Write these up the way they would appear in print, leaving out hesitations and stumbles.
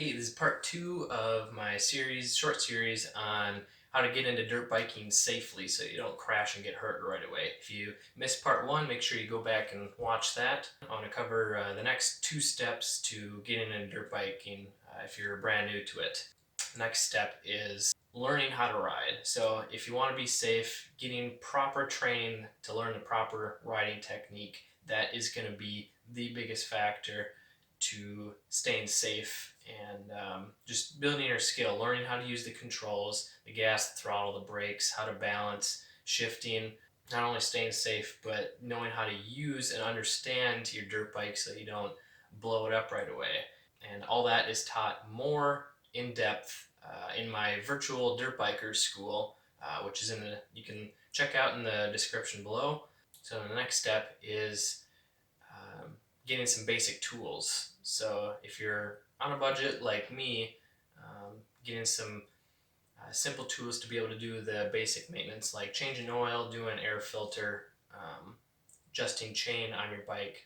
Hey, this is part two of my short series on how to get into dirt biking safely so you don't crash and get hurt right away. If you missed part one, make sure you go back and watch that. I want to cover the next two steps to getting into dirt biking if you're brand new to it. Next step is learning how to ride. So if you want to be safe, getting proper training to learn the proper riding technique, that is going to be the biggest factor to staying safe and just building your skill, learning how to use the controls, the gas, the throttle, the brakes, how to balance, shifting, not only staying safe, but knowing how to use and understand your dirt bike so you don't blow it up right away. And all that is taught more in depth in my virtual dirt bikers school, which is you can check out in the description below. So the next step is getting some basic tools. So if you're on a budget like me, getting some simple tools to be able to do the basic maintenance like changing oil, doing air filter, adjusting chain on your bike.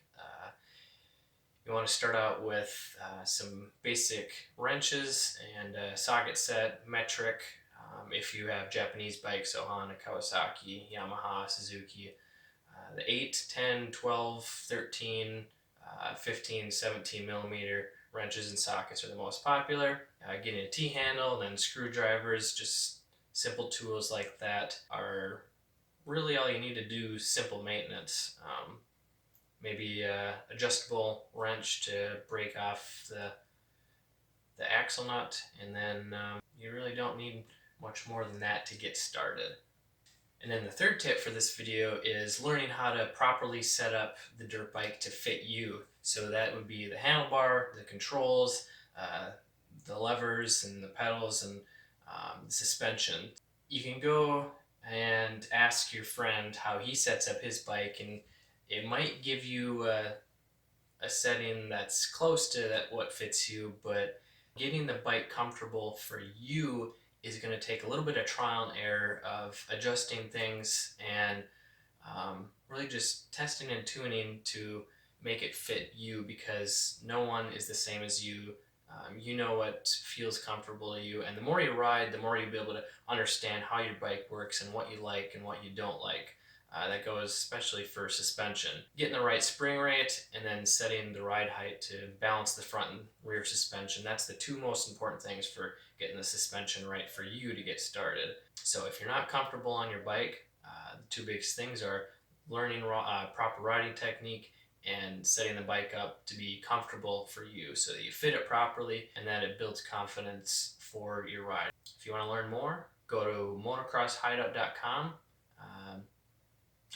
You want to start out with some basic wrenches and a socket set, metric. If you have Japanese bikes, so Honda, Kawasaki, Yamaha, Suzuki, the 8, 10, 12, 13, 15, 17 millimeter wrenches and sockets are the most popular. Getting a T-handle, then screwdrivers, just simple tools like that are really all you need to do simple maintenance. Maybe adjustable wrench to break off the axle nut, and then you really don't need much more than that to get started. And then the third tip for this video is learning how to properly set up the dirt bike to fit you. So that would be the handlebar, the controls, the levers and the pedals, and the suspension. You can go and ask your friend how he sets up his bike, and it might give you a setting that's close to what fits you, but getting the bike comfortable for you is going to take a little bit of trial and error of adjusting things and really just testing and tuning to make it fit you, because no one is the same as you. You know what feels comfortable to you, and the more you ride, the more you'll be able to understand how your bike works and what you like and what you don't like. That goes especially for suspension. Getting the right spring rate and then setting the ride height to balance the front and rear suspension. That's the two most important things for getting the suspension right for you to get started. So if you're not comfortable on your bike, the two biggest things are learning proper riding technique and setting the bike up to be comfortable for you so that you fit it properly and that it builds confidence for your ride. If you want to learn more, go to motocrosshideout.com.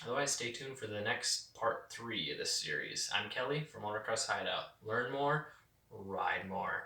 Otherwise, stay tuned for the next part 3 of this series. I'm Kelly from Motocross Hideout. Learn more, ride more.